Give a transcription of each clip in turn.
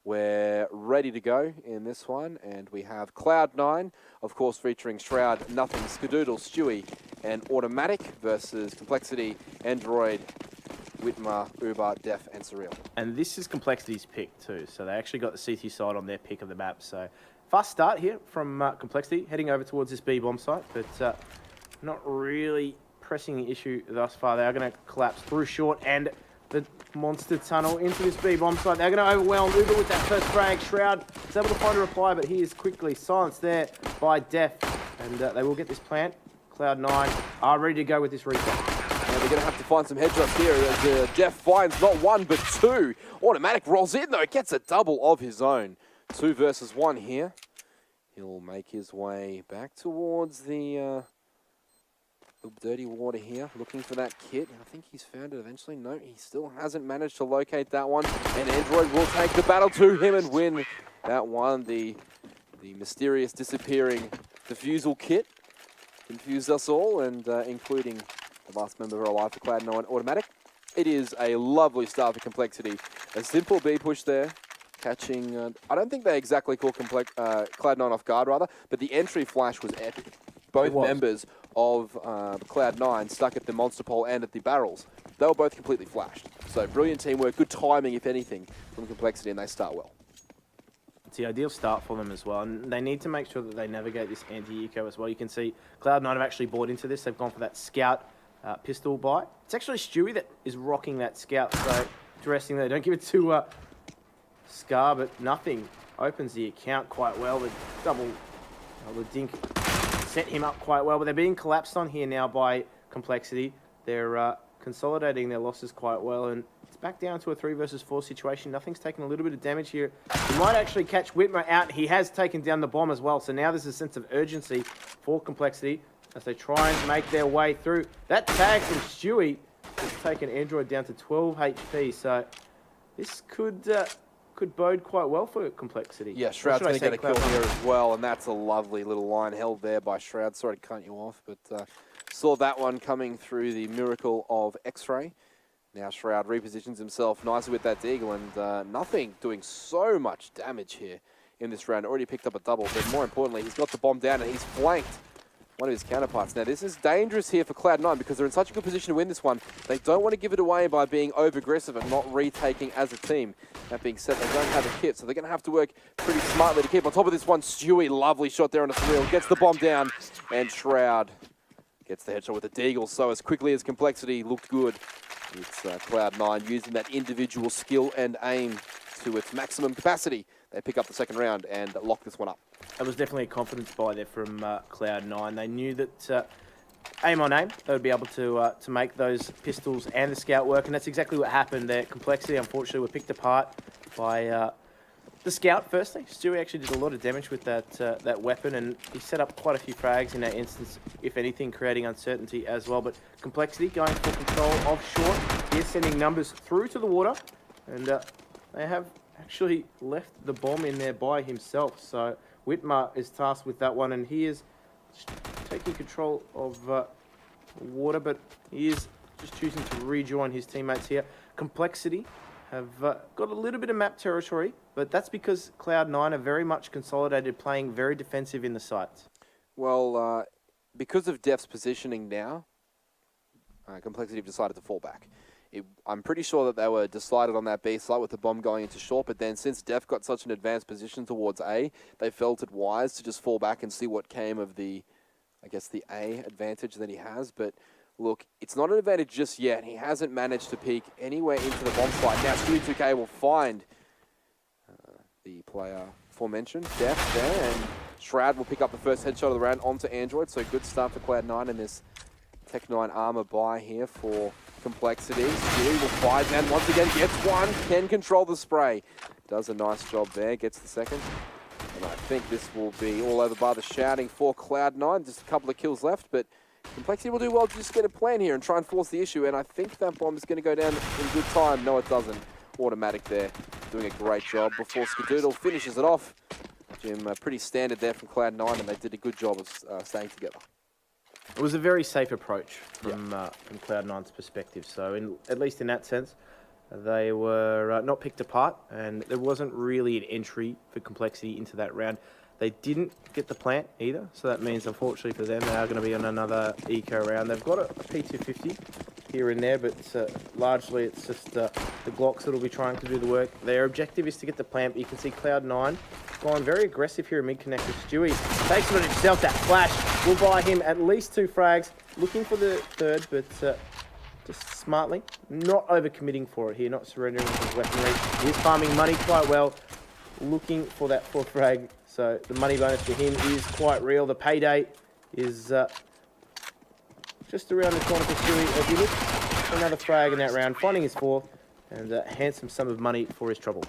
We're ready to go in this one, and we have Cloud9, of course, featuring Shroud, Nothing, Skadoodle, Stewie, and Automatic versus compLexity, Android, Whitmer, Uber, Def, and Surreal. And this is compLexity's pick too, so they actually got the CT side on their pick of the map. So fast start here from compLexity, heading over towards this B bomb site, but not really pressing the issue thus far. They are going to collapse through short and the monster tunnel into this B bomb site. They're going to overwhelm Uber with that first frag. Shroud is able to find a reply, but he is quickly silenced there by Def, and they will get this plant. Cloud9 are ready to go with this reset. Yeah, they're going to have to find some headshots here as Def finds not one but two. Automatic rolls in though, gets a double of his own. 2 versus 1 here. He'll make his way back towards the dirty water here, looking for that kit. I think he's found it eventually. No, he still hasn't managed to locate that one. And Android will take the battle to him and win that one. The mysterious disappearing defusal kit confused us all, and including the last member alive for Cloud9 Automatic. It is a lovely start for compLexity. A simple B push there, catching, I don't think they exactly caught Cloud9 off guard rather, but the entry flash was epic. Both members of Cloud9 stuck at the monster pole and at the barrels. They were both completely flashed. So brilliant teamwork, good timing if anything from compLexity, and they start well. It's the ideal start for them as well, and they need to make sure that they navigate this anti-eco as well. You can see Cloud9 have actually bought into this. They've gone for that scout pistol buy. It's actually Stewie that is rocking that scout, so interesting. They don't give it to Scar, but Nothing opens the account quite well. The double, the dink set him up quite well, but they're being collapsed on here now by compLexity. They're consolidating their losses quite well, and it's back down to a 3 versus 4 situation. Nothing's taken a little bit of damage here. He might actually catch Whitmer out. He has taken down the bomb as well, so now there's a sense of urgency for compLexity as they try and make their way through. That tag from Stewie has taken Android down to 12 HP, so this could bode quite well for compLexity. Yeah, Shroud's going to get a kill here as well, and that's a lovely little line held there by Shroud. Sorry to cut you off, but saw that one coming through the miracle of X-Ray. Now Shroud repositions himself nicely with that deagle, and Nothing doing so much damage here in this round. Already picked up a double, but more importantly, he's got the bomb down and he's flanked one of his counterparts. Now, this is dangerous here for Cloud9 because they're in such a good position to win this one. They don't want to give it away by being over-aggressive and not retaking as a team. That being said, they don't have a kit, so they're going to have to work pretty smartly to keep on top of this one. Stewie, lovely shot there on a Surreal, gets the bomb down, and Shroud gets the headshot with the deagle. So as quickly as compLexity looked good, it's Cloud9 using that individual skill and aim to its maximum capacity. They pick up the second round and lock this one up. It was definitely a confidence buy there from Cloud9. They knew that aim on aim, they would be able to make those pistols and the scout work, and that's exactly what happened there. compLexity, unfortunately, were picked apart by the scout firstly. Stewie actually did a lot of damage with that weapon, and he set up quite a few frags in that instance, if anything, creating uncertainty as well. But compLexity going for control of short. He's sending numbers through to the water, and they have actually left the bomb in there by himself. So Whitmer is tasked with that one, and he is taking control of water, but he is just choosing to rejoin his teammates here. compLexity have got a little bit of map territory, but that's because Cloud9 are very much consolidated, playing very defensive in the sites. Well, because of Def's positioning now, compLexity have decided to fall back. I'm pretty sure that they were decided on that B site with the bomb going into short, but then since Def got such an advanced position towards A, they felt it wise to just fall back and see what came of the, I guess, the A advantage that he has. But look, it's not an advantage just yet. He hasn't managed to peek anywhere into the bomb site. Now Stewie 2K will find the player aforementioned, Def there, and Shroud will pick up the first headshot of the round onto Android. So good start for Cloud9 in this Tech 9 armor buy here for compLexity. Stewie will fight and once again gets one, can control the spray. Does a nice job there, gets the second. And I think this will be all over by the shouting for Cloud9. Just a couple of kills left, but compLexity will do well to just get a plan here and try and force the issue. And I think that bomb is going to go down in good time. No, it doesn't. Automatic there, doing a great job before Skadoodle finishes it off. Jim, pretty standard there from Cloud9, and they did a good job of staying together. It was a very safe approach from Cloud9's perspective. So at least in that sense, They were not picked apart, and there wasn't really an entry for complexity into that round. They didn't get the plant either, so that means, unfortunately for them, they are going to be on another eco round. They've got a P250 here and there, but largely it's just the Glocks that will be trying to do the work. Their objective is to get the plant, but you can see Cloud9 going very aggressive here in mid-connector. Stewie takes it on himself. That flash will buy him at least 2 frags. Looking for the third, but just smartly, not overcommitting for it here, not surrendering his weaponry. He is farming money quite well, looking for that 4th frag. So the money bonus for him is quite real. The payday is just around the corner for Stewie. As he looks for another frag in that round, finding his 4th, and a handsome sum of money for his trouble.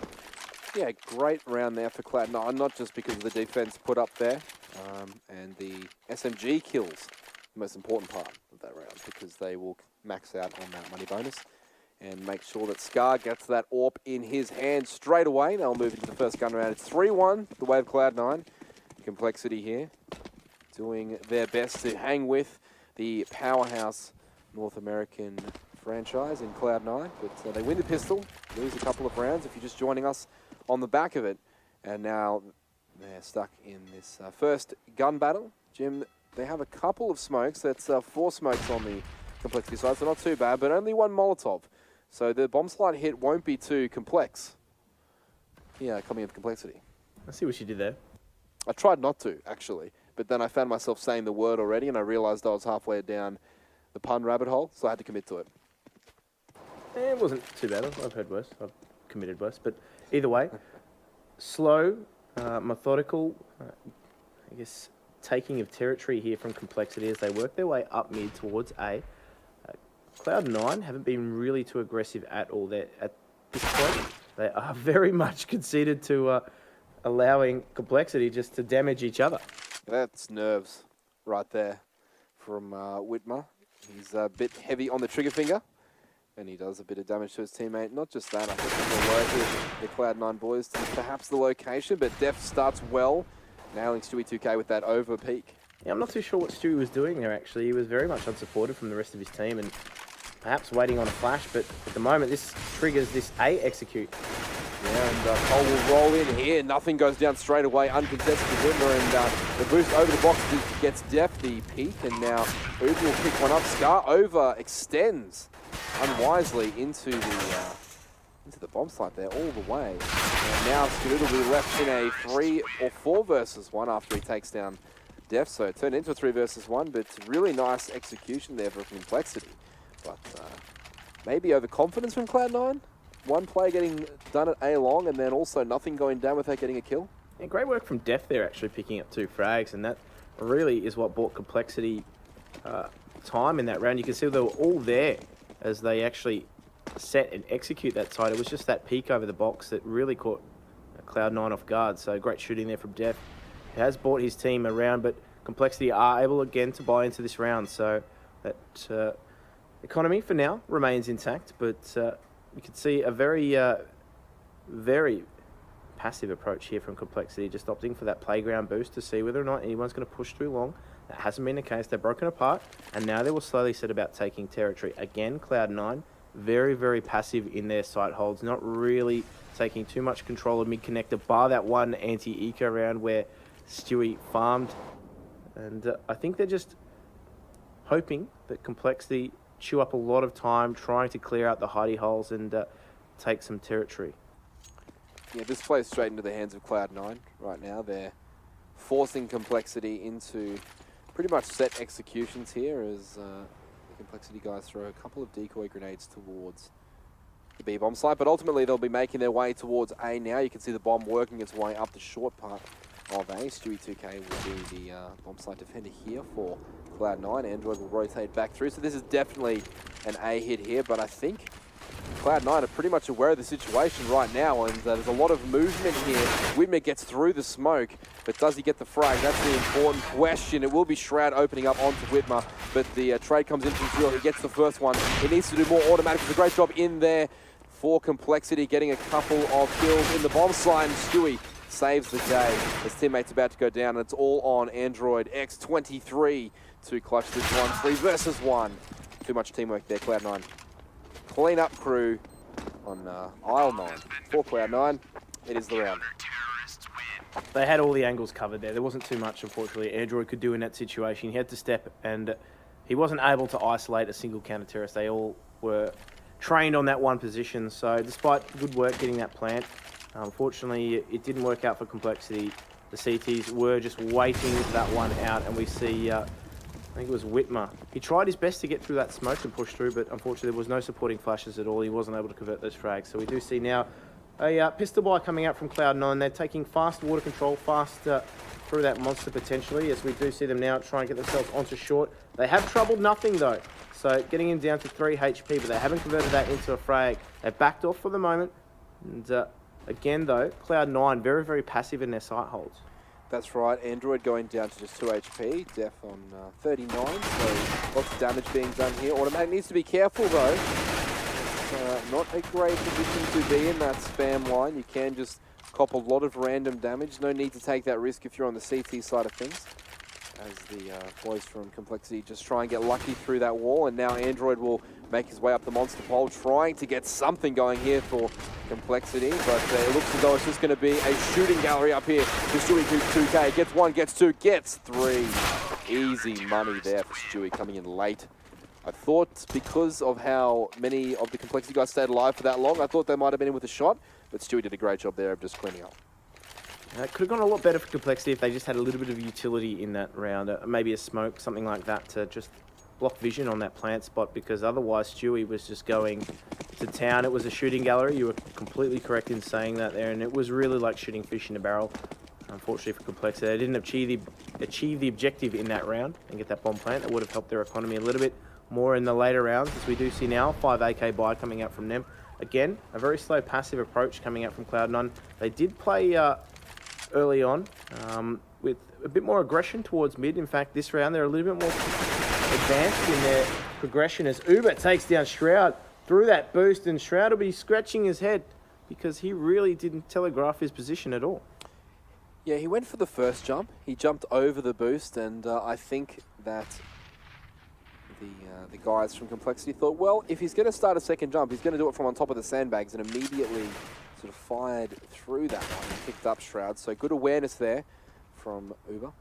Yeah, great round there for Cloud9, not just because of the defense put up there and the SMG kills, the most important part of that round, because they will max out on that money bonus and make sure that Scar gets that AWP in his hand straight away. They'll move into the first gun round. It's 3-1, the way of Cloud9. compLexity here doing their best to hang with the powerhouse North American franchise in Cloud9, but they win the pistol, lose a couple of rounds if you're just joining us on the back of it, and now they're stuck in this first gun battle. Jim, they have a couple of smokes. That's 4 smokes on the compLexity side, so not too bad, but only 1 Molotov. So the bomb slide hit won't be too complex. Yeah, coming in compLexity. I see what you did there. I tried not to, actually, but then I found myself saying the word already, and I realized I was halfway down the pun rabbit hole, so I had to commit to it. It wasn't too bad. I've heard worse. I've committed worse. But either way, slow, methodical, I guess, taking of territory here from compLexity as they work their way up mid towards A. Cloud9 haven't been really too aggressive at all there at this point. They are very much conceded to allowing compLexity just to damage each other. That's nerves right there from Whitmer. He's a bit heavy on the trigger finger, and he does a bit of damage to his teammate. Not just that, I think the Cloud9 boys to perhaps the location, but Def starts well, nailing Stewie 2K with that over peak. Yeah, I'm not too sure what Stewie was doing there, actually. He was very much unsupported from the rest of his team and perhaps waiting on a flash, but at the moment this triggers this A execute. Yeah, and Cole will roll in here. Nothing goes down straight away, uncontested for Whitmer, and the boost over the box gets Def the peak, and now Uber will pick one up. Scar over extends unwisely into the bomb site there all the way. And now Skidoo will be left in a 3 or 4 versus 1 after he takes down Def, so it turned into a 3 versus 1, but really nice execution there for compLexity. But maybe overconfidence from Cloud9? One play getting done at A long, and then also nothing going down without getting a kill. Yeah, great work from Def there, actually picking up 2 frags, and that really is what bought compLexity time in that round. You can see they were all there as they actually set and execute that side. It was just that peek over the box that really caught Cloud9 off guard. So great shooting there from Def. He has brought his team around, but compLexity are able again to buy into this round. So that economy for now remains intact, but you can see a very, very passive approach here from compLexity, just opting for that playground boost to see whether or not anyone's going to push too long. That hasn't been the case. They're broken apart, and now they will slowly set about taking territory. Again, Cloud9, very, very passive in their site holds, not really taking too much control of mid-connector, bar that one anti-eco round where Stewie farmed. And I think they're just hoping that compLexity chew up a lot of time trying to clear out the hidey holes and take some territory. Yeah, this plays straight into the hands of Cloud9 right now. They're forcing compLexity into pretty much set executions here as the compLexity guys throw a couple of decoy grenades towards the B bomb site, but ultimately they'll be making their way towards A now. You can see the bomb working its way up the short part of A. Stewie 2K will be the bomb site defender here for Cloud9. Android will rotate back through, so this is definitely an A hit here, but I think Cloud9 are pretty much aware of the situation right now, and there's a lot of movement here. Whitmer gets through the smoke, but does he get the frag? That's the important question. It will be Shroud opening up onto Whitmer, but the trade comes in from Zero. He gets the first one. He needs to do more automatic. It's a great job in there for compLexity, getting a couple of kills in the bomb site, and Stewie saves the day. His teammate's about to go down, and it's all on Android X23 to clutch this one. 3 versus 1. Too much teamwork there, Cloud9. Clean up crew on aisle 9. For Cloud9, it is the round. They had all the angles covered there. There wasn't too much, unfortunately, Android could do in that situation. He had to step, and he wasn't able to isolate a single counter-terrorist. They all were trained on that one position. So despite good work getting that plant, unfortunately, it didn't work out for compLexity. The CTs were just waiting that one out, and we see, I think it was Whitmer. He tried his best to get through that smoke and push through, but unfortunately there was no supporting flashes at all. He wasn't able to convert those frags. So we do see now a pistol buy coming out from Cloud9. They're taking fast water control, fast through that monster potentially, as we do see them now try and get themselves onto short. They have troubled nothing though. So getting him down to 3 HP, but they haven't converted that into a frag. They've backed off for the moment. And again though, Cloud9 very, very passive in their sight holds. That's right, Android going down to just 2 HP, Def on 39, so lots of damage being done here. Automatic needs to be careful though. Not a great position to be in that spam line. You can just cop a lot of random damage. No need to take that risk if you're on the CT side of things. As the boys from compLexity just try and get lucky through that wall, and now Android will make his way up the monster pole, trying to get something going here for compLexity, but it looks as though it's just going to be a shooting gallery up here. Stewie 2K gets 1, gets 2, gets 3. Easy money there for Stewie coming in late. I thought because of how many of the compLexity guys stayed alive for that long, I thought they might have been in with a shot, but Stewie did a great job there of just cleaning up. It could have gone a lot better for compLexity if they just had a little bit of utility in that round. Maybe a smoke, something like that, to just block vision on that plant spot, because otherwise Stewie was just going to town. It was a shooting gallery. You were completely correct in saying that there, and it was really like shooting fish in a barrel. Unfortunately for compLexity, they didn't achieve the objective in that round and get that bomb plant. That would have helped their economy a little bit more in the later rounds, as we do see now. 5 AK buy coming out from them. Again, a very slow passive approach coming out from Cloud9. They did play early on with a bit more aggression towards mid. In fact, this round they're a little bit more advanced in their progression, as Uber takes down Shroud through that boost, and Shroud will be scratching his head because he really didn't telegraph his position at all. Yeah, he went for the first jump. He jumped over the boost, and I think that the guys from compLexity thought, well, if he's going to start a second jump, he's going to do it from on top of the sandbags, and immediately sort of fired through that one and picked up Shroud. So good awareness there from Uber.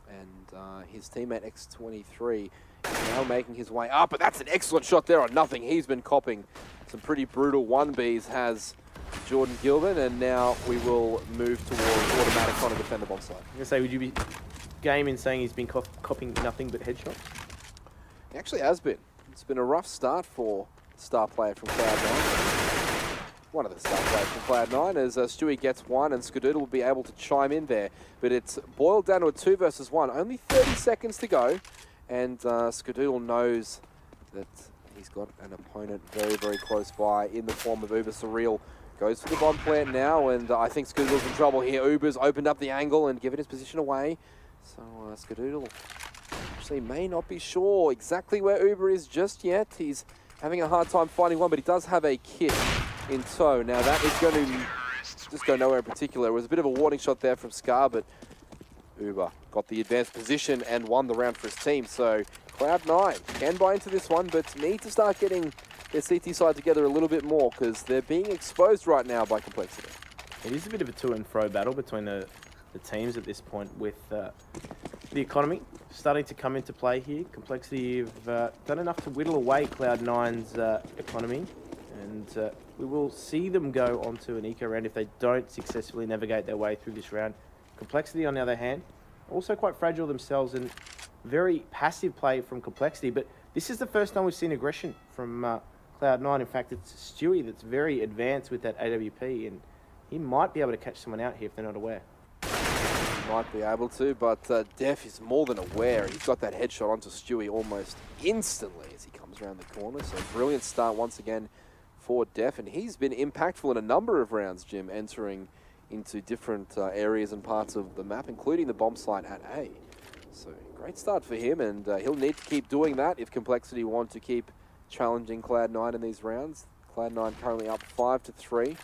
And his teammate X23 is now making his way up, but that's an excellent shot there on nothing. He's been copping some pretty brutal 1Bs, has Jordan Gilbert, and now we will move towards automatic trying to defend the bomb side. I'm going to say, would you be game in saying he's been copping nothing but headshots? He actually has been. It's been a rough start for star player from Cloud9. One of the star players from Cloud9, as Stewie gets 1, and Skadoodle will be able to chime in there. But it's boiled down to a 2 versus 1. Only 30 seconds to go, and Skadoodle knows that he's got an opponent very, very close by in the form of Uber Surreal. Goes for the bomb plant now, and I think Skadoodle's in trouble here. Uber's opened up the angle and given his position away. So Skadoodle actually may not be sure exactly where Uber is just yet. He's having a hard time finding one, but he does have a kit in tow. Now that is going to just go nowhere in particular. It was a bit of a warning shot there from Scar, but Uber got the advanced position and won the round for his team. So Cloud9 can buy into this one, but need to start getting their CT side together a little bit more, because they're being exposed right now by compLexity. It is a bit of a to and fro battle between the teams at this point, with the economy starting to come into play here. compLexity have done enough to whittle away Cloud9's economy, and we will see them go onto an eco round if they don't successfully navigate their way through this round. compLexity, on the other hand, also quite fragile themselves, and very passive play from compLexity, but this is the first time we've seen aggression from Cloud9. In fact, it's Stewie that's very advanced with that AWP, and he might be able to catch someone out here if they're not aware. Might be able to, but Def is more than aware. He's got that headshot onto Stewie almost instantly as he comes around the corner. So brilliant start once again for Def, and he's been impactful in a number of rounds, Jim, entering into different areas and parts of the map, including the bomb site at A. So great start for him, and he'll need to keep doing that if compLexity want to keep challenging Cloud9 in these rounds. Cloud9 currently up 5-3.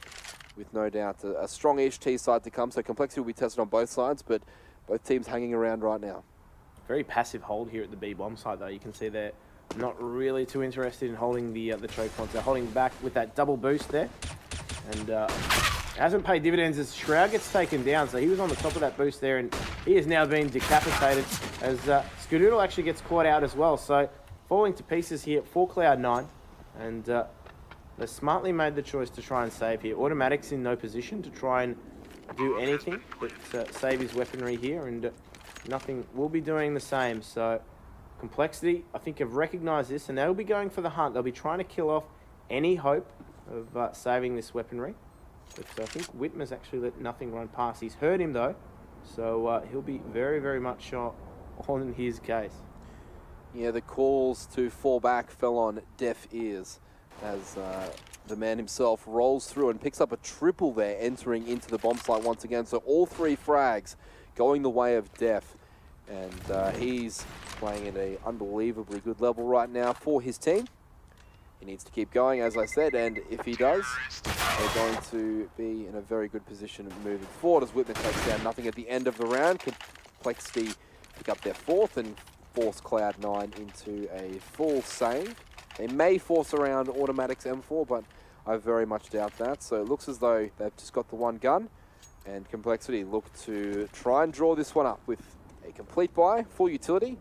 With no doubt a strong-ish T side to come, so compLexity will be tested on both sides, but both teams hanging around right now. Very passive hold here at the B bomb side, though. You can see they're not really too interested in holding the choke points. They're holding back with that double boost there. And it hasn't paid dividends as Shroud gets taken down. So he was on the top of that boost there, and he is now being decapitated as Skadoodle actually gets caught out as well. So falling to pieces here for Cloud9. And they smartly made the choice to try and save here. Automatic's in no position to try and do anything but save his weaponry here, and nothing will be doing the same. So compLexity, I think, have recognised this, and they'll be going for the hunt. They'll be trying to kill off any hope of saving this weaponry. But I think Whitmer's actually let nothing run past. He's heard him though, so he'll be very, very much on his case. Yeah, the calls to fall back fell on deaf ears as the man himself rolls through and picks up a triple there, entering into the bomb site once again. So all 3 frags going the way of Def, and he's playing at an unbelievably good level right now for his team. He needs to keep going, as I said, and if he does, they're going to be in a very good position moving forward as Whitmer takes down nothing at the end of the round. compLexity pick up their 4th and force Cloud9 into a full save. They may force around Automatic's M4, but I very much doubt that. So it looks as though they've just got the one gun, and compLexity look to try and draw this one up with a complete buy, full utility,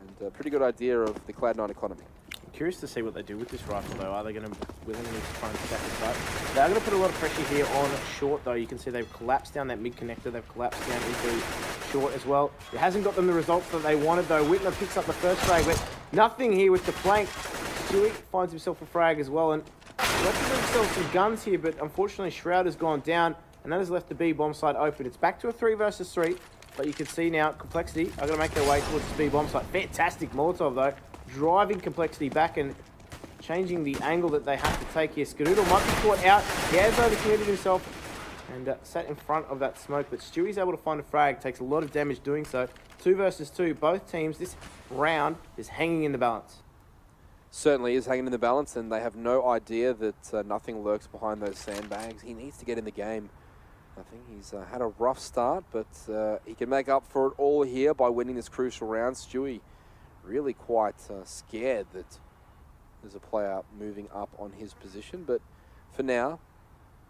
and a pretty good idea of the Cloud9 economy. I'm curious to see what they do with this rifle though. Are they going to willingly try and stack it up? They're going to put a lot of pressure here on short though. You can see they've collapsed down that mid connector. They've collapsed down into short as well. It hasn't got them the results that they wanted though. Whitmer picks up the first frag, but nothing here with the flank. Stewie finds himself a frag as well, and left himself some guns here, but unfortunately Shroud has gone down, and that has left the B bomb site open. It's back to a 3 versus 3, but you can see now compLexity are going to make their way towards the B bomb site. Fantastic Molotov though, driving compLexity back and changing the angle that they have to take here. Skadoodle might be caught out. He has overcommitted himself and sat in front of that smoke, but Stewie's able to find a frag, takes a lot of damage doing so. 2 versus 2, both teams, this round is hanging in the balance. Certainly is hanging in the balance, and they have no idea that nothing lurks behind those sandbags. He needs to get in the game. I think he's had a rough start, but he can make up for it all here by winning this crucial round. Stewie really quite scared that there's a player moving up on his position, but for now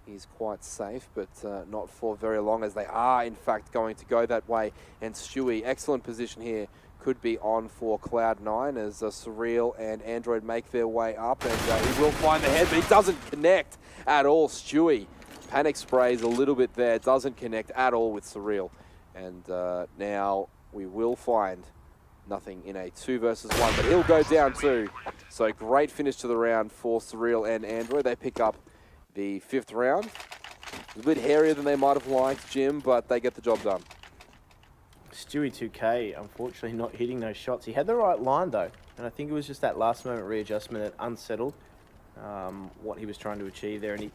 he's quite safe, but not for very long, as they are in fact going to go that way. And Stewie, excellent position here, could be on for Cloud9 as Surreal and Android make their way up, and he will find the head, but he doesn't connect at all. Stewie panic sprays a little bit there, doesn't connect at all with Surreal, and now we will find nothing in a 2 versus 1, but he'll go down too. So great finish to the round for Surreal and Android. They pick up the 5th round. It was a bit hairier than they might have liked, Jim, but they get the job done. Stewie 2K, unfortunately not hitting those shots. He had the right line though, and I think it was just that last moment readjustment that unsettled what he was trying to achieve there, and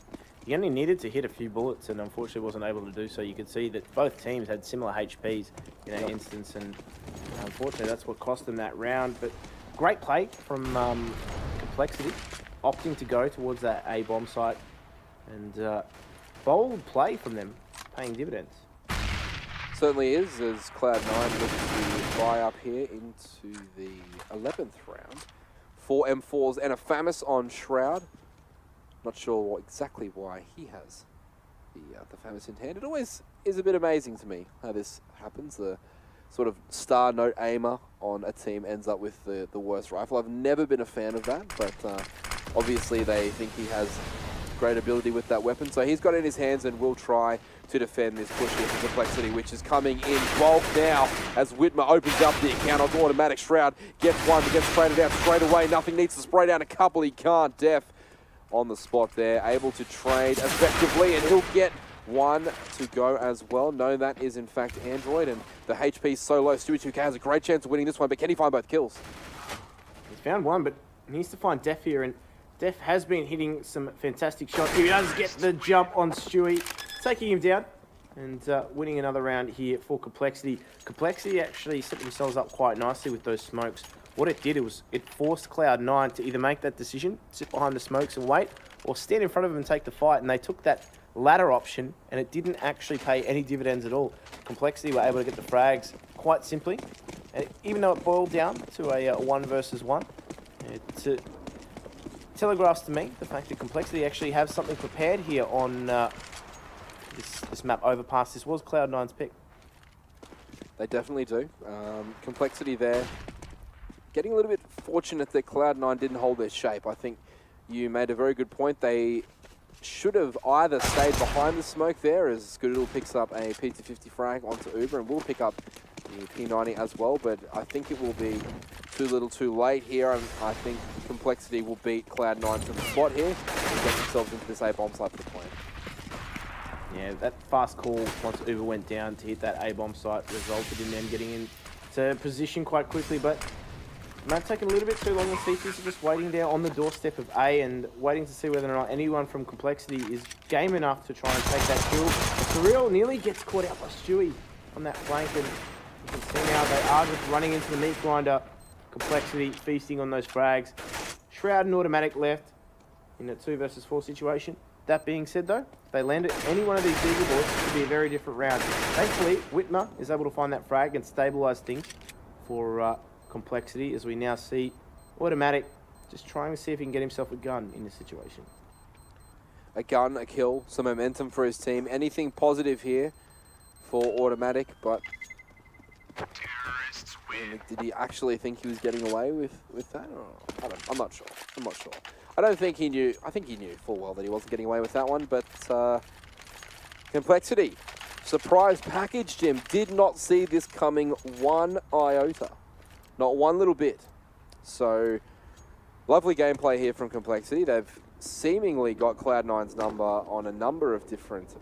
he only needed to hit a few bullets and unfortunately wasn't able to do so. You could see that both teams had similar HPs in that instance, and unfortunately that's what cost them that round. But great play from compLexity, opting to go towards that A bomb site, and bold play from them, paying dividends. Certainly is, as Cloud9 looks to buy up here into the 11th round. 4 M4s and a FAMAS on Shroud. Not sure exactly why he has the FAMAS in hand. It always is a bit amazing to me how this happens. The sort of star note aimer on a team ends up with the worst rifle. I've never been a fan of that, but obviously they think he has great ability with that weapon. So he's got it in his hands and will try to defend this push here for compLexity, which is coming in bulk now as Whitmer opens up the account on Automatic. Shroud gets one, but gets sprayed out straight away. Nothing, needs to spray down a couple. He can't. Def on the spot there, able to trade effectively, and he'll get one to go as well. No, that is in fact Android, and the HP is so low. Stewie 2K has a great chance of winning this one, but can he find both kills? He's found one, but he needs to find Def here, and Def has been hitting some fantastic shots. He does get the jump on Stewie, taking him down and winning another round here for compLexity. compLexity actually set themselves up quite nicely with those smokes. What it did was it forced Cloud9 to either make that decision, sit behind the smokes and wait, or stand in front of them and take the fight, and they took that latter option, and it didn't actually pay any dividends at all. compLexity were able to get the frags quite simply, and even though it boiled down to a 1 versus 1, It telegraphs to me the fact that compLexity actually have something prepared here on this map Overpass. This was Cloud9's pick. They definitely do. compLexity there. Getting a little bit fortunate that Cloud9 didn't hold their shape. I think you made a very good point. They should have either stayed behind the smoke there as Scoodle picks up a P250 frag onto Uber and will pick up the P90 as well, but I think it will be too little too late here, and I think compLexity will beat Cloud9 to the spot here and get themselves into this A-bomb site for the point. Yeah, that fast call once Uber went down to hit that A-bomb site resulted in them getting into position quite quickly, but it might take a little bit too long. The CTs are just waiting there on the doorstep of A and waiting to see whether or not anyone from compLexity is game enough to try and take that kill. Surreal nearly gets caught out by Stewie on that flank, and you can see now they are just running into the meat grinder. compLexity feasting on those frags. Shroud and Automatic left in a 2 versus 4 situation. That being said though, if they landed any one of these Beagle boards, it could be a very different round. Thankfully, Whitmer is able to find that frag and stabilise things for compLexity, as we now see Automatic just trying to see if he can get himself a gun in this situation. A gun, a kill, some momentum for his team. Anything positive here for Automatic, but did he actually think he was getting away with that? Or, I'm not sure. I don't think he knew. I think he knew full well that he wasn't getting away with that one, but compLexity, surprise package, Jim, did not see this coming one iota. Not one little bit. So, lovely gameplay here from compLexity. They've seemingly got Cloud9's number on a number of different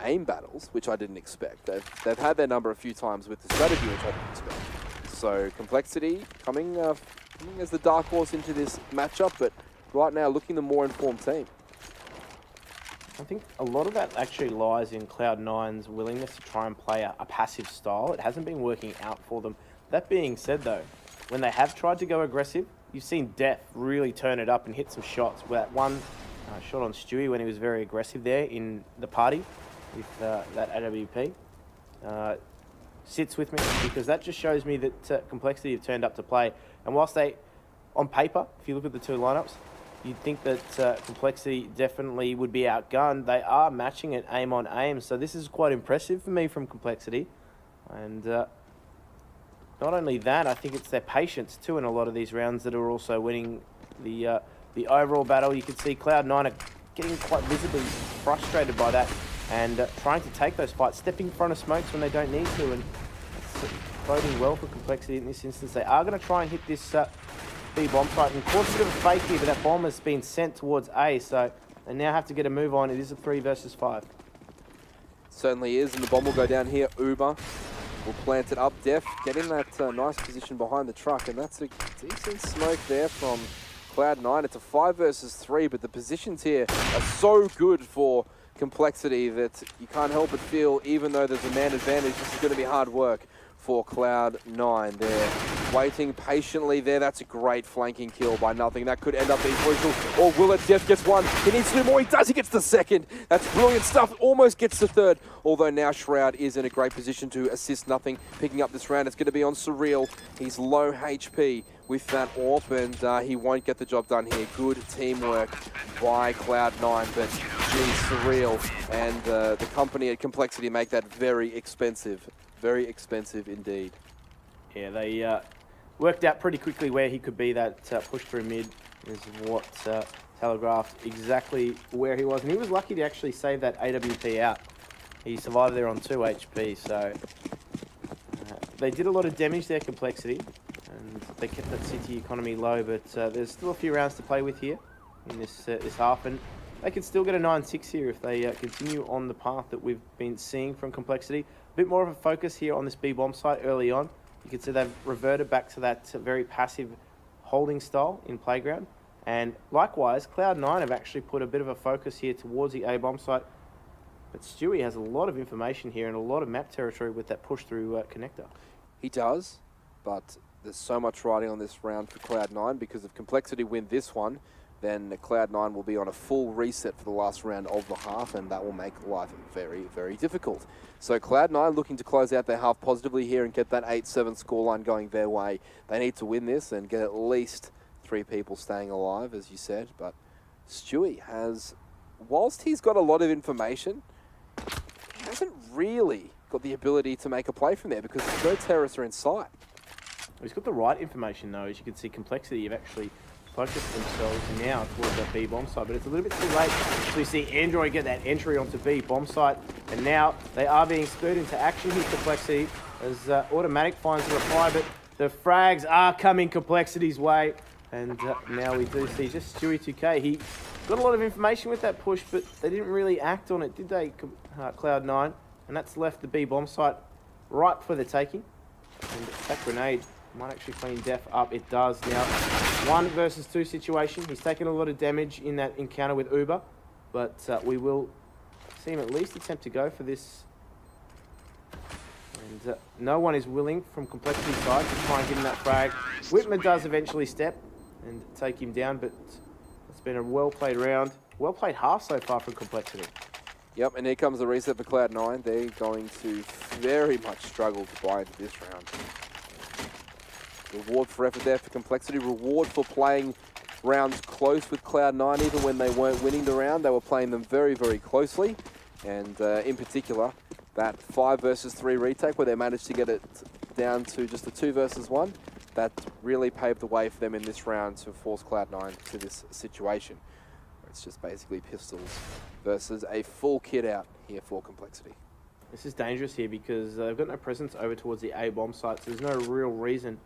aim battles, which I didn't expect. They've had their number a few times with the strategy, which I didn't expect. So, compLexity coming as the dark horse into this matchup, but right now looking the more informed team. I think a lot of that actually lies in Cloud9's willingness to try and play a passive style. It hasn't been working out for them. That being said though, when they have tried to go aggressive, you've seen Def really turn it up and hit some shots. That one shot on Stewie when he was very aggressive there in the party with that AWP sits with me, because that just shows me that compLexity have turned up to play. And whilst they, on paper, if you look at the two lineups, you'd think that compLexity definitely would be outgunned. They are matching it aim on aim, so this is quite impressive for me from compLexity. And not only that, I think it's their patience too in a lot of these rounds that are also winning the overall battle. You can see Cloud9 are getting quite visibly frustrated by that and trying to take those fights, stepping in front of smokes when they don't need to, and it's boding well for compLexity in this instance. They are going to try and hit this B bomb site and cause a bit of a fake here, but that bomb has been sent towards A, so they now have to get a move on. It is a 3 versus 5. Certainly is, and the bomb will go down here. Uber will plant it up. Def getting that nice position behind the truck, and that's a decent smoke there from Cloud9. It's a 5 versus 3, but the positions here are so good for compLexity that you can't help but feel, even though there's a man advantage, this is going to be hard work for Cloud9. They're waiting patiently there. That's a great flanking kill by Nothing. That could end up being crucial. Or will it? Def gets one. He needs to do more. He does. He gets the second. That's brilliant stuff. Almost gets the third. Although now Shroud is in a great position to assist Nothing picking up this round. It's going to be on Surreal. He's low HP with that AWP, and he won't get the job done here. Good teamwork by Cloud9, but geez, Surreal and the company at compLexity make that very expensive. Very expensive indeed. Yeah, they worked out pretty quickly where he could be. That push through mid is what telegraphed exactly where he was. And he was lucky to actually save that AWP out. He survived there on 2 HP, so they did a lot of damage there, compLexity. And they kept that city economy low, but there's still a few rounds to play with here in this half. And they can still get a 9-6 here if they continue on the path that we've been seeing from compLexity. A bit more of a focus here on this B bomb site early on. You can see they've reverted back to that very passive holding style in Playground. And likewise, Cloud9 have actually put a bit of a focus here towards the A bomb site. But Stewie has a lot of information here and a lot of map territory with that push through connector. He does, but there's so much riding on this round for Cloud9, because if compLexity win this one, then Cloud9 will be on a full reset for the last round of the half, and that will make life very, very difficult. So Cloud9 looking to close out their half positively here and get that 8-7 scoreline going their way. They need to win this and get at least 3 people staying alive, as you said, but Stewie has, whilst he's got a lot of information, he hasn't really got the ability to make a play from there because no terrorists are in sight. He's got the right information, though. As you can see, compLexity have actually focused themselves now towards that B bomb site, but it's a little bit too late. So we see Android get that entry onto B bomb site, and now they are being spurred into action here, compLexity, as Automatic finds the reply, but the frags are coming compLexity's way, and now we do see just Stewie 2K. He got a lot of information with that push, but they didn't really act on it, did they, Cloud9? And that's left the B bomb site ripe for the taking, and that grenade might actually clean Def up. It does now. 1 versus 2 situation. He's taken a lot of damage in that encounter with Uber, but we will see him at least attempt to go for this. And no one is willing from compLexity's side to try and get him that frag. Whitmer does eventually step and take him down, but it's been a well-played round. Well-played half so far from compLexity. Yep, and here comes the reset for Cloud9. They're going to very much struggle to buy into this round. Reward for effort there for compLexity. Reward for playing rounds close with Cloud9. Even when they weren't winning the round, they were playing them very, very closely. And in particular, that 5 versus 3 retake where they managed to get it down to just a 2 versus 1, that really paved the way for them in this round to force Cloud9 to this situation. It's just basically pistols versus a full kit out here for compLexity. This is dangerous here because they've got no presence over towards the A bomb site, so there's no real reason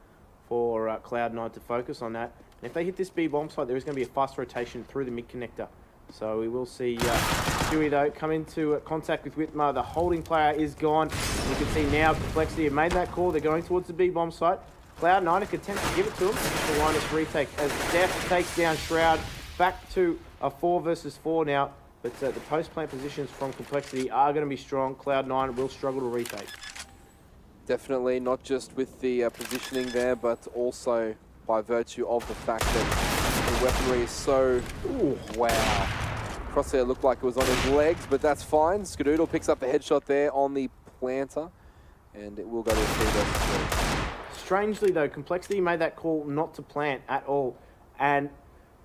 for Cloud9 to focus on that. And if they hit this B bomb site, there is going to be a fast rotation through the mid connector. So we will see Stewie, though, come into contact with Whitmer. The holding player is gone. And you can see now compLexity have made that call. They're going towards the B bomb site. Cloud9 can attempt to give it to him. The Linus retake as Def takes down Shroud. Back to a 4 versus 4 now. But the post-plant positions from compLexity are going to be strong. Cloud9 will struggle to retake. Definitely, not just with the positioning there, but also by virtue of the fact that the weaponry is so... Ooh, wow. Crosshair looked like it was on his legs, but that's fine. Skadoodle picks up the headshot there on the planter, and it will go to a 3 versus 3. Strangely, though, compLexity made that call not to plant at all, and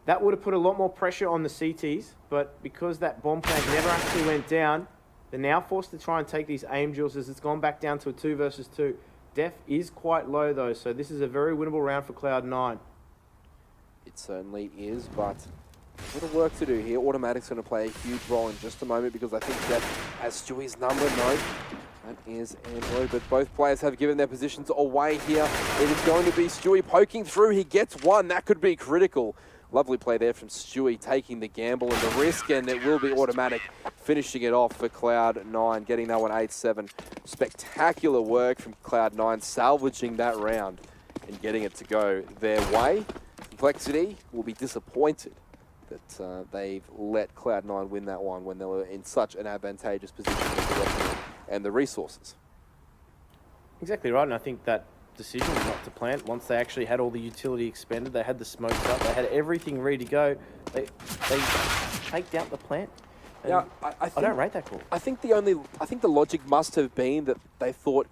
that would have put a lot more pressure on the CTs, but because that bomb plant never actually went down, they're now forced to try and take these aim duels as it's gone back down to a 2 versus 2. Def is quite low, though, so this is a very winnable round for Cloud9. It certainly is, but a little work to do here. Automatic's going to play a huge role in just a moment because I think that as Stewie's number, no, that is Android, but both players have given their positions away here. It is going to be Stewie poking through. He gets one. That could be critical. Lovely play there from Stewie, taking the gamble and the risk, and it will be Automatic finishing it off for Cloud9, getting that one 8-7. Spectacular work from Cloud9, salvaging that round and getting it to go their way. compLexity will be disappointed that they've let Cloud9 win that one when they were in such an advantageous position with the weaponry and the resources. Exactly right, and I think that decision not to plant, once they actually had all the utility expended, they had the smokes up, they had everything ready to go, they faked out the plant. Yeah, I don't rate that call. I think the logic must have been that they thought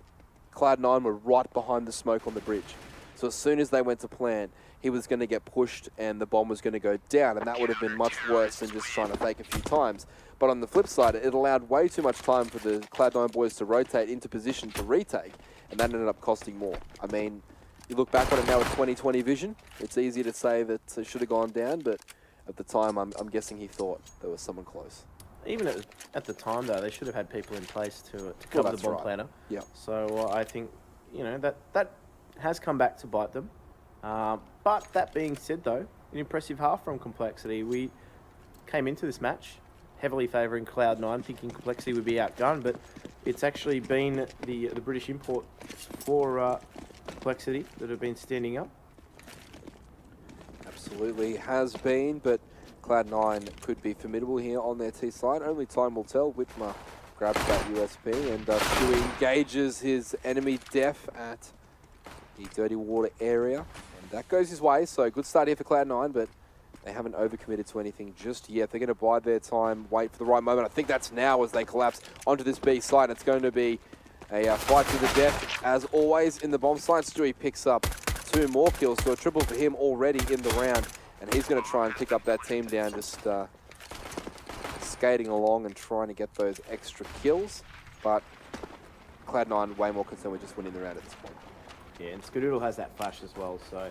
Cloud9 were right behind the smoke on the bridge. So as soon as they went to plant, he was going to get pushed and the bomb was going to go down, and that would have been much worse than just trying to fake a few times. But on the flip side, it allowed way too much time for the Cloud9 boys to rotate into position to retake, and that ended up costing more. I mean, you look back on it now with 2020 vision, it's easy to say that it should have gone down, but at the time, I'm guessing he thought there was someone close. Even at the time, though, they should have had people in place to cover the bomb planter. Yeah. So I think, you know, that has come back to bite them. But that being said, though, an impressive half from compLexity. We came into this match heavily favouring Cloud9, thinking compLexity would be outgunned, but it's actually been the British import for compLexity that have been standing up. Absolutely has been, but Cloud9 could be formidable here on their T side. Only time will tell. Whitmer grabs that USP and Stewie engages his enemy Def at the Dirty Water area. And that goes his way, so good start here for Cloud9, but they haven't overcommitted to anything just yet. They're going to bide their time, wait for the right moment. I think that's now as they collapse onto this B site. It's going to be a fight to the death, as always, in the bomb site. Stewie picks up 2 more kills, so a triple for him already in the round. And he's going to try and pick up that team down, just skating along and trying to get those extra kills. But Cloud9 way more concerned with just winning the round at this point. Yeah, and Skadoodle has that flash as well, so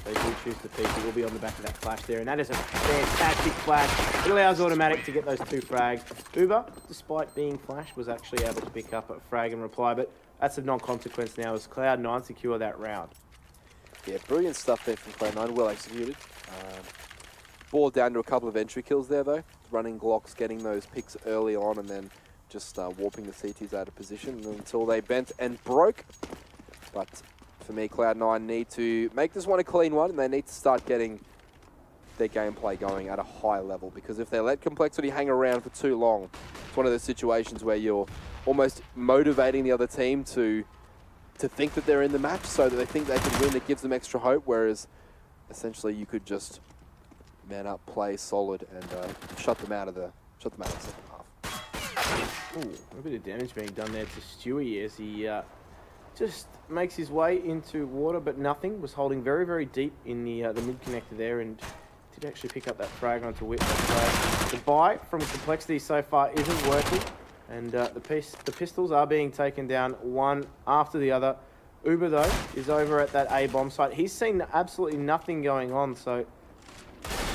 they do choose to peek. It will be on the back of that flash there, and that is a fantastic flash. It allows Automatic to get those 2 frags. Uber, despite being flash, was actually able to pick up a frag and reply, but that's of non-consequence now as Cloud9 secure that round. Yeah, brilliant stuff there from Cloud9, well executed. Ball down to a couple of entry kills there though. Running Glocks, getting those picks early on, and then just warping the CTs out of position until they bent and broke. But for me, Cloud9 need to make this one a clean one, and they need to start getting their gameplay going at a high level, because if they let complexity hang around for too long, it's one of those situations where you're almost motivating the other team to think that they're in the match so that they think they can win. It gives them extra hope, whereas essentially you could just man up, play solid, and shut them out of the second half. Ooh, a bit of damage being done there to Stewie as he just makes his way into water, but nothing. Was holding very, very deep in the mid connector there, and did actually pick up that frag onto Whitman. So the buy from complexity so far isn't working, and the pistols are being taken down one after the other. Uber though is over at that A bomb site. He's seen absolutely nothing going on, so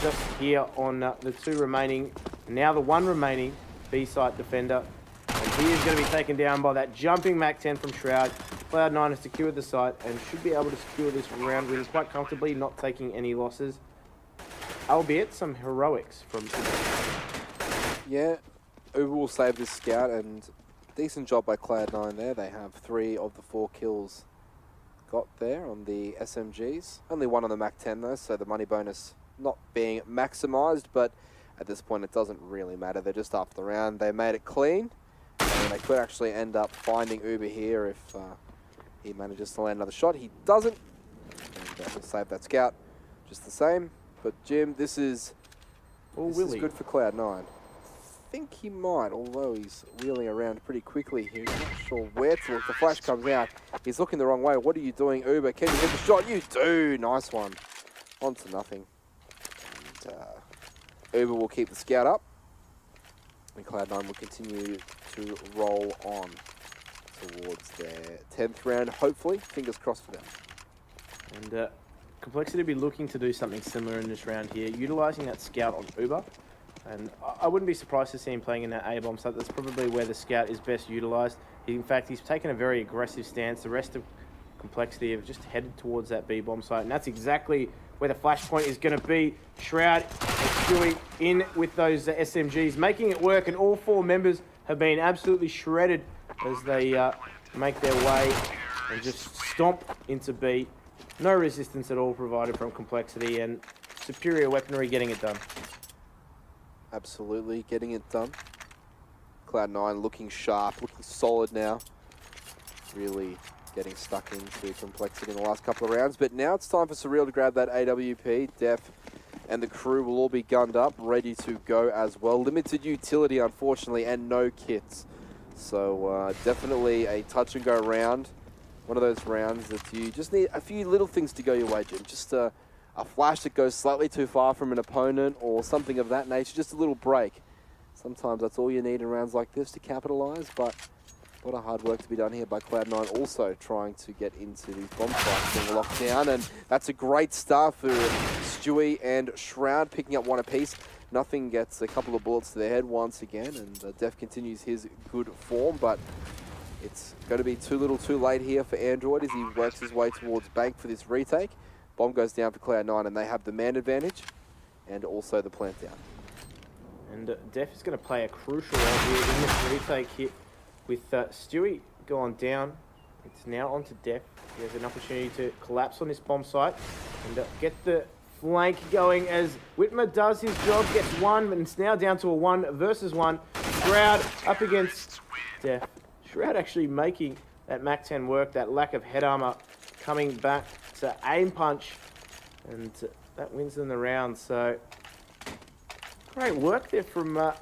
just here on the 2 remaining, now the 1 remaining B site defender. And he is going to be taken down by that jumping Mac-10 from Shroud. Cloud9 has secured the site and should be able to secure this round win quite comfortably, not taking any losses. Albeit some heroics from Uber. Yeah, Uber will save this scout, and decent job by Cloud9 there. They have 3 of the 4 kills got there on the SMGs. Only 1 on the Mac-10 though, so the money bonus not being maximized, but at this point it doesn't really matter. They're just after the round. They made it clean, and they could actually end up finding Uber here if he manages to land another shot. He doesn't, and he'll save that scout just the same. But Jim, this is good for Cloud9. I think he might, although he's wheeling around pretty quickly here. He's not sure where to look. The flash comes out. He's looking the wrong way. What are you doing, Uber? Can you hit the shot? You do. Nice one. On to nothing. And, Uber will keep the scout up, and Cloud9 will continue to roll on towards their 10th round, hopefully. Fingers crossed for them. And complexity will be looking to do something similar in this round here, utilising that scout on Uber. And I wouldn't be surprised to see him playing in that A-bomb site. That's probably where the scout is best utilised. In fact, he's taken a very aggressive stance. The rest of complexity have just headed towards that B-bomb site, and that's exactly where the flashpoint is going to be. Shroud and Stewie in with those SMGs, making it work, and all 4 members have been absolutely shredded as they make their way and just stomp into B. No resistance at all provided from complexity, and superior weaponry getting it done. Absolutely getting it done. Cloud9 looking sharp, looking solid now. Really getting stuck into complexity in the last couple of rounds. But now it's time for Surreal to grab that AWP. Def and the crew will all be gunned up, ready to go as well. Limited utility, unfortunately, and no kits. So definitely a touch and go round. One of those rounds that you just need a few little things to go your way, Jim. Just a flash that goes slightly too far from an opponent or something of that nature. Just a little break. Sometimes that's all you need in rounds like this to capitalize, but a lot of hard work to be done here by Cloud9, also trying to get into these bomb sites being locked down, and that's a great start for Stewie and Shroud, picking up 1 apiece. Nothing gets a couple of bullets to their head once again, and Def continues his good form, but it's going to be too little too late here for Android as he works his way towards Bank for this retake. Bomb goes down for Cloud9, and they have the man advantage and also the plant down. And Def is going to play a crucial role here in this retake here. With Stewie gone down, it's now on to Def. He has an opportunity to collapse on this bomb site and get the flank going as Whitmer does his job, gets 1, and it's now down to a 1 versus 1. Shroud up against Def. Shroud actually making that Mac-10 work, that lack of head armor coming back to aim punch, and that wins them the round. So great work there from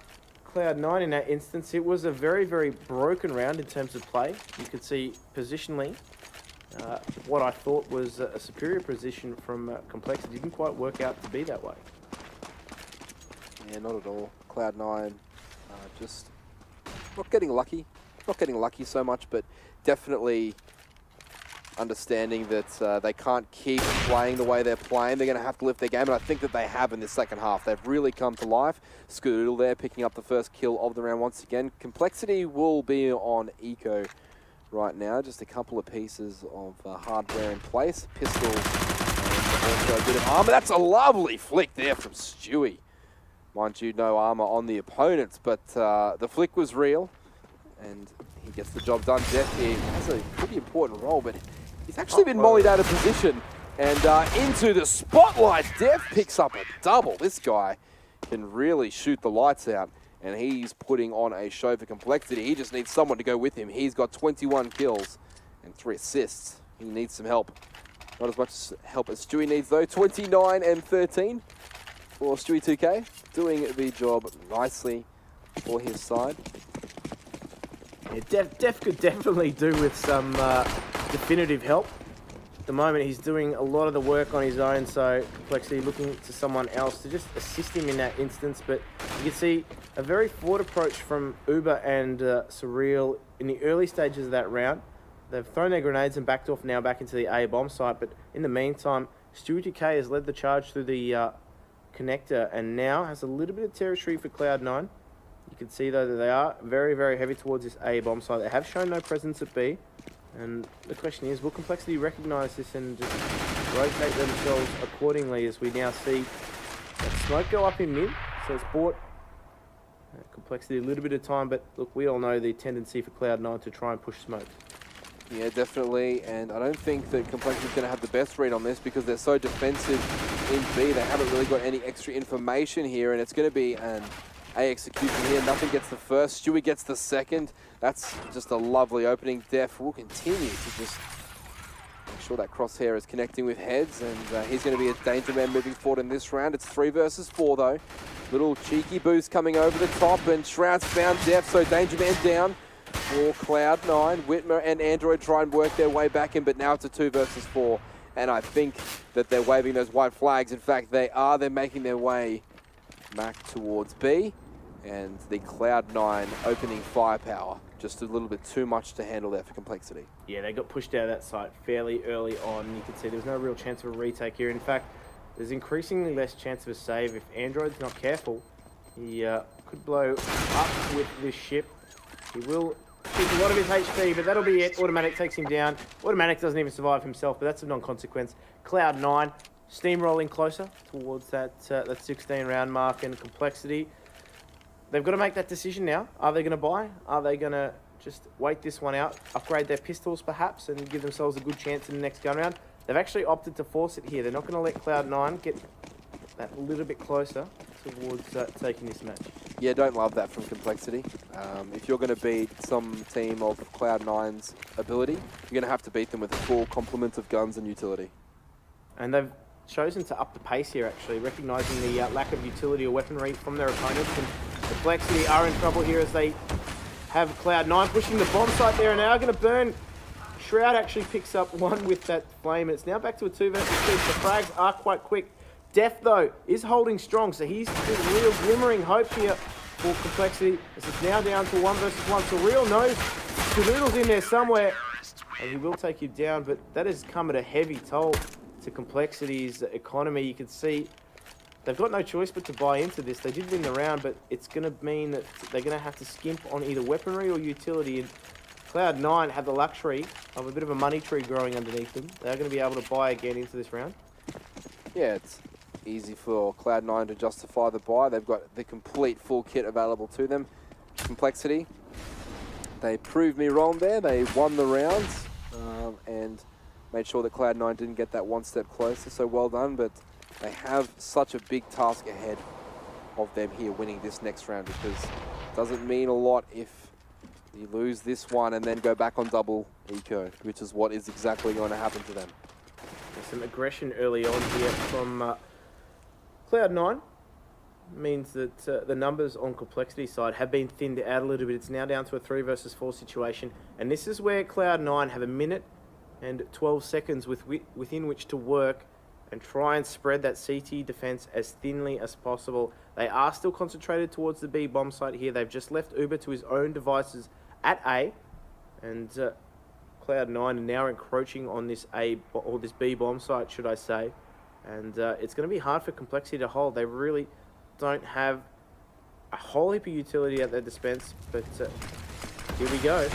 Cloud9 in that instance. It was a very, very broken round in terms of play. You could see positionally what I thought was a superior position from compLexity didn't quite work out to be that way. Yeah, not at all. Cloud9 just not getting lucky. Not getting lucky so much, but definitely understanding that they can't keep playing the way they're playing. They're going to have to lift their game, and I think that they have in this second half. They've really come to life. Scoodle there picking up the first kill of the round once again. compLexity will be on Eco right now. Just a couple of pieces of hardware in place. Pistol and also a bit of armor. That's a lovely flick there from Stewie. Mind you, no armor on the opponents, but the flick was real, and he gets the job done. Def here has a pretty important role, but he's actually been mollied out of position and into the spotlight. Def picks up a double. This guy can really shoot the lights out, and he's putting on a show for compLexity. He just needs someone to go with him. He's got 21 kills and 3 assists. He needs some help. Not as much help as Stewie needs, though. 29 and 13 for Stewie 2K. Doing the job nicely for his side. Yeah, Def could definitely do with some definitive help. At the moment, he's doing a lot of the work on his own, so compLexity looking to someone else to just assist him in that instance. But you can see a very forward approach from Uber and Surreal in the early stages of that round. They've thrown their grenades and backed off now back into the A bomb site, but in the meantime, Stewie 2K has led the charge through the connector and now has a little bit of territory for Cloud9. You can see though that they are very, very heavy towards this A bomb site. They have shown no presence at B. And the question is, will compLexity recognise this and just rotate themselves accordingly, as we now see that smoke go up in mid? So it's bought compLexity a little bit of time, but look, we all know the tendency for Cloud9 to try and push smoke. Yeah, definitely, and I don't think that compLexity is going to have the best read on this because they're so defensive in B. They haven't really got any extra information here, and it's going to be an A execution here. Nothing gets the first. Stewie gets the second. That's just a lovely opening. Def will continue to just make sure that crosshair is connecting with heads, and he's going to be a danger man moving forward in this round. It's 3 versus 4 though. Little cheeky boost coming over the top, and Shroud's found Def, so danger man down for Cloud9. Whitmer and Android try and work their way back in, but now it's a 2 versus 4. And I think that they're waving those white flags. In fact, they are. They're making their way back towards B. And the Cloud9 opening firepower. Just a little bit too much to handle there for compLexity. Yeah, they got pushed out of that site fairly early on. You can see there's no real chance of a retake here. In fact, there's increasingly less chance of a save. If Android's not careful, he could blow up with this ship. He will keep a lot of his HP, but that'll be it. Automatic takes him down. Automatic doesn't even survive himself, but that's a non-consequence. Cloud9 steamrolling closer towards that 16 round mark, and compLexity, they've got to make that decision now. Are they going to buy? Are they going to just wait this one out, upgrade their pistols perhaps, and give themselves a good chance in the next gun round? They've actually opted to force it here. They're not going to let Cloud9 get that little bit closer towards taking this match. Yeah, don't love that from compLexity. If you're going to beat some team of Cloud9's ability, you're going to have to beat them with a full complement of guns and utility. And they've chosen to up the pace here, actually, recognising the lack of utility or weaponry from their opponents. And compLexity are in trouble here as they have Cloud9 pushing the bomb site there and now going to burn. Shroud actually picks up one with that flame. It's now back to a 2 versus 2. The frags are quite quick. Def, though, is holding strong, so he's a real glimmering hope here for compLexity. As it's now down to 1 versus 1. So Real knows Cadoodle's in there somewhere, and he will take you down, but that has come at a heavy toll to compLexity's economy. You can see they've got no choice but to buy into this. They did win the round, but it's going to mean that they're going to have to skimp on either weaponry or utility. And Cloud9 have the luxury of a bit of a money tree growing underneath them. They're going to be able to buy again into this round. Yeah, it's easy for Cloud9 to justify the buy. They've got the complete full kit available to them. compLexity, they proved me wrong there. They won the rounds and made sure that Cloud9 didn't get that one step closer, so well done. But they have such a big task ahead of them here winning this next round, because it doesn't mean a lot if you lose this one and then go back on double eco, which is what is exactly going to happen to them. There's some aggression early on here from Cloud9. Means that the numbers on compLexity side have been thinned out a little bit. It's now down to a 3 versus 4 situation. And this is where Cloud9 have a minute and 12 seconds within which to work and try and spread that CT defense as thinly as possible. They are still concentrated towards the B bomb site here. They've just left Uber to his own devices at A, and Cloud9 are now encroaching on this this B bomb site, should I say. And it's going to be hard for compLexity to hold. They really don't have a whole heap of utility at their dispense, but here we go.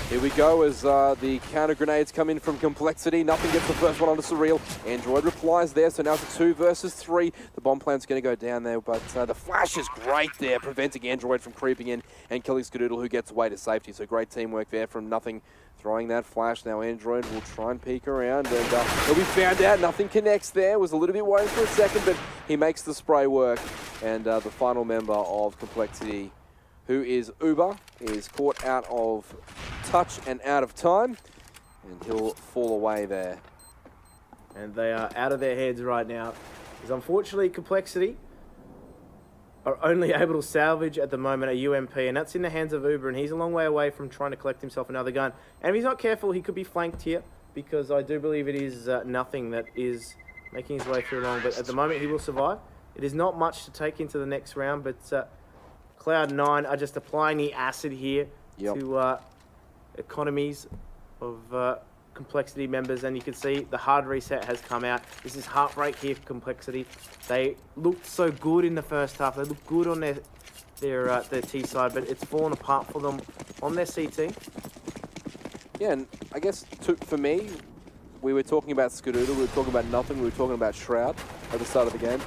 Here we go as the counter grenades come in from compLexity. Nothing gets the first one onto Surreal. Android replies there, so now it's a 2 versus 3. The bomb plan's going to go down there, but the flash is great there, preventing Android from creeping in and killing Skadoodle, who gets away to safety. So great teamwork there from Nothing throwing that flash. Now Android will try and peek around, and he'll be found out. Nothing connects there. Was a little bit worried for a second, but he makes the spray work. And the final member of compLexity, who is Uber, is caught out of touch and out of time, and he'll fall away there. And they are out of their heads right now, because unfortunately compLexity are only able to salvage at the moment a UMP, and that's in the hands of Uber, and he's a long way away from trying to collect himself another gun. And if he's not careful, he could be flanked here, because I do believe it is Nothing that is making his way through long, but at the moment he will survive. It is not much to take into the next round, but Cloud9 are just applying the acid here to economies of compLexity members, and you can see the hard reset has come out. This is heartbreak here for compLexity. They looked so good in the first half. They looked good on their T side, but it's fallen apart for them on their CT. Yeah, and I guess for me, we were talking about Skadoodle, we were talking about Nothing, we were talking about Shroud at the start of the game.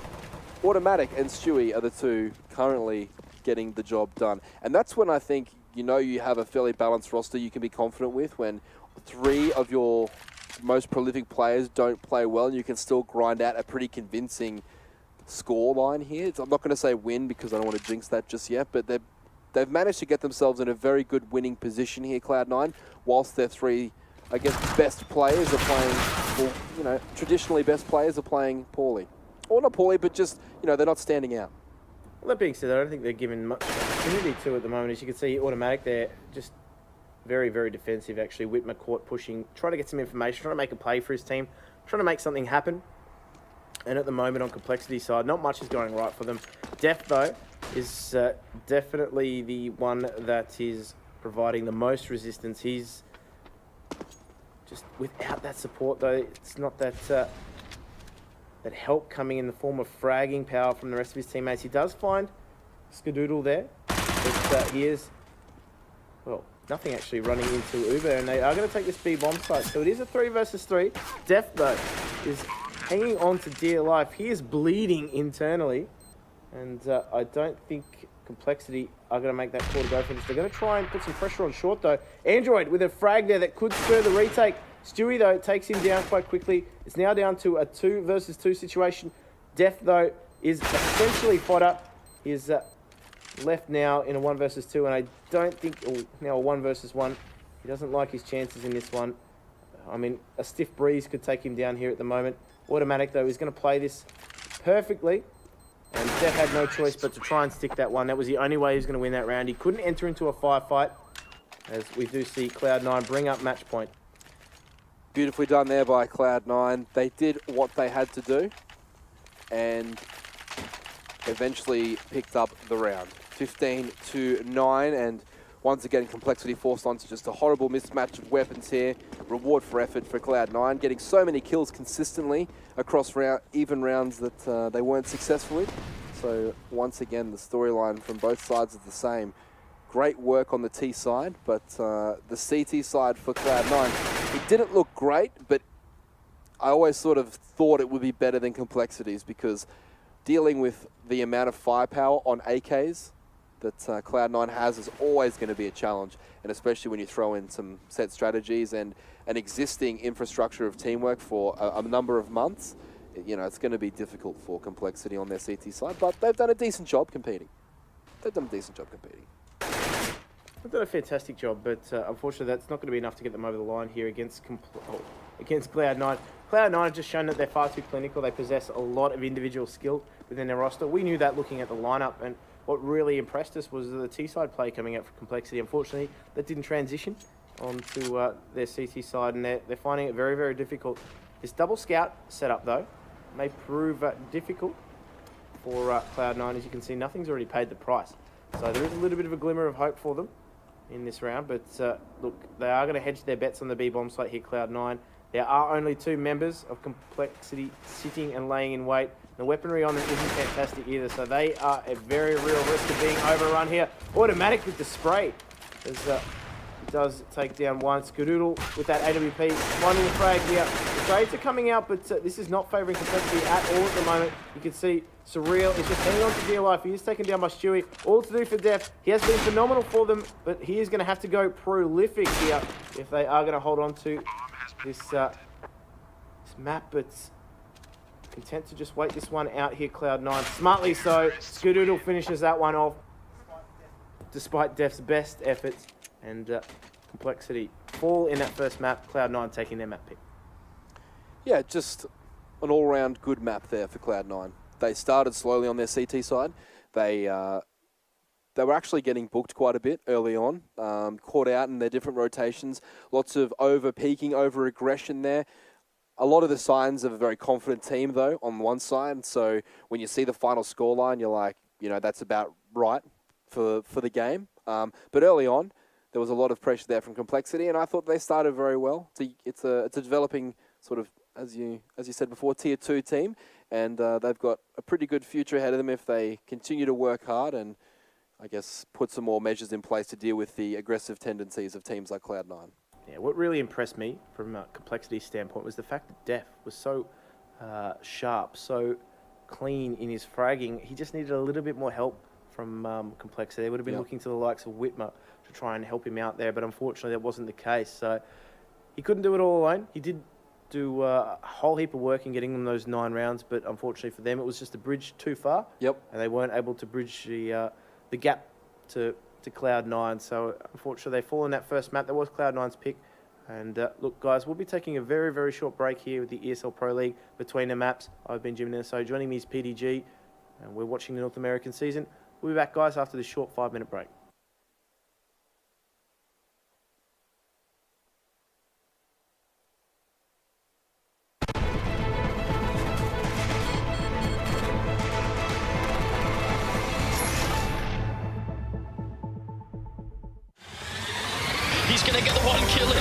Automatic and Stewie are the two currently getting the job done. And that's when I think you have a fairly balanced roster you can be confident with, when 3 of your most prolific players don't play well and you can still grind out a pretty convincing score line here. I'm not going to say win because I don't want to jinx that just yet, but they've managed to get themselves in a very good winning position here, Cloud9, whilst their 3, I guess, best players are playing, well, traditionally best players are playing poorly. Or not poorly, but just, they're not standing out. Well, that being said, I don't think they're given much opportunity to at the moment. As you can see, Automatic, they're just very, very defensive, actually. Whitmer caught pushing, trying to get some information, trying to make a play for his team, trying to make something happen. And at the moment, on compLexity side, not much is going right for them. Def, though, is definitely the one that is providing the most resistance. He's just, without that support, though, it's not that help coming in the form of fragging power from the rest of his teammates. He does find Skadoodle there, but he is, well, Nothing actually running into Uber, and they are going to take this B bomb site. So it is a 3 versus 3. Def, though, is hanging on to dear life. He is bleeding internally, and I don't think compLexity are going to make that call to go for this. They're going to try and put some pressure on short, though. Android with a frag there that could spur the retake. Stewie, though, takes him down quite quickly. It's now down to a 2 versus 2 situation. Def, though, is essentially fodder. He is left now in a 1 versus 2, and I don't think, now a 1 versus 1. He doesn't like his chances in this one. I mean, a stiff breeze could take him down here at the moment. Automatic, though, is going to play this perfectly, and Def had no choice but to try and stick that one. That was the only way he was going to win that round. He couldn't enter into a firefight, as we do see Cloud9 bring up match point. Beautifully done there by Cloud9. They did what they had to do, and eventually picked up the round. 15-9, and once again compLexity forced onto just a horrible mismatch of weapons here. Reward for effort for Cloud9, getting so many kills consistently across even rounds that they weren't successful with. So once again, the storyline from both sides is the same. Great work on the T side, but the CT side for Cloud9, it didn't look great, but I always sort of thought it would be better than compLexity's, because dealing with the amount of firepower on AKs that Cloud9 has is always going to be a challenge, and especially when you throw in some set strategies and an existing infrastructure of teamwork for a number of months. It's going to be difficult for compLexity on their CT side, but they've done a decent job competing. They've done a fantastic job, but unfortunately that's not going to be enough to get them over the line here against Cloud9. Cloud9 have just shown that they're far too clinical. They possess a lot of individual skill within their roster. We knew that looking at the lineup, and what really impressed us was the T-side play coming out for compLexity. Unfortunately, that didn't transition onto their CT side, and they're finding it very, very difficult. This double scout setup, though, may prove difficult for Cloud9. As you can see, nothing's already paid the price. So there is a little bit of a glimmer of hope for them in this round, but look, they are going to hedge their bets on the B-bomb site here, Cloud9. There are only 2 members of compLexity sitting and laying in wait. The weaponry on them isn't fantastic either, so they are at very real risk of being overrun here. Automatic with the spray, as it does take down one. Skadoodle with that AWP, finding the frag here. The trades are coming out, but this is not favouring compLexity at all at the moment. You can see Surreal is just hanging on to dear life. He is taken down by Stewie. All to do for Def. He has been phenomenal for them, but he is going to have to go prolific here if they are going to hold on to this map. But content to just wait this one out here, Cloud9. Smartly so. Skadoodle finishes that one off despite Def's best efforts, and compLexity fall in that first map. Cloud9 taking their map pick. Yeah, just an all-round good map there for Cloud9. They started slowly on their CT side. They were actually getting booked quite a bit early on, caught out in their different rotations. Lots of over-peaking, over-aggression there. A lot of the signs of a very confident team, though, on one side. So when you see the final scoreline, you're like, you know, that's about right for the game. But early on, there was a lot of pressure there from compLexity, and I thought they started very well. It's a developing sort of, as you said before, tier 2 team, and they've got a pretty good future ahead of them if they continue to work hard and, I guess, put some more measures in place to deal with the aggressive tendencies of teams like Cloud9. Yeah, what really impressed me from a compLexity's standpoint was the fact that Def was so sharp, so clean in his fragging. He just needed a little bit more help from compLexity. They would have been looking to the likes of Whitmer to try and help him out there, but unfortunately that wasn't the case. So he couldn't do it all alone. He did do a whole heap of work in getting them those 9 rounds, but unfortunately for them it was just a bridge too far. Yep. And they weren't able to bridge the gap to Cloud9. So unfortunately they fall in that first map. That was Cloud9's pick. And look, guys, we'll be taking a very, very short break here with the ESL Pro League between the maps. I've been Jim Nesso. Joining me is PDG, and we're watching the North American season. We'll be back, guys, after this short 5-minute break. He's going to get the one kill in.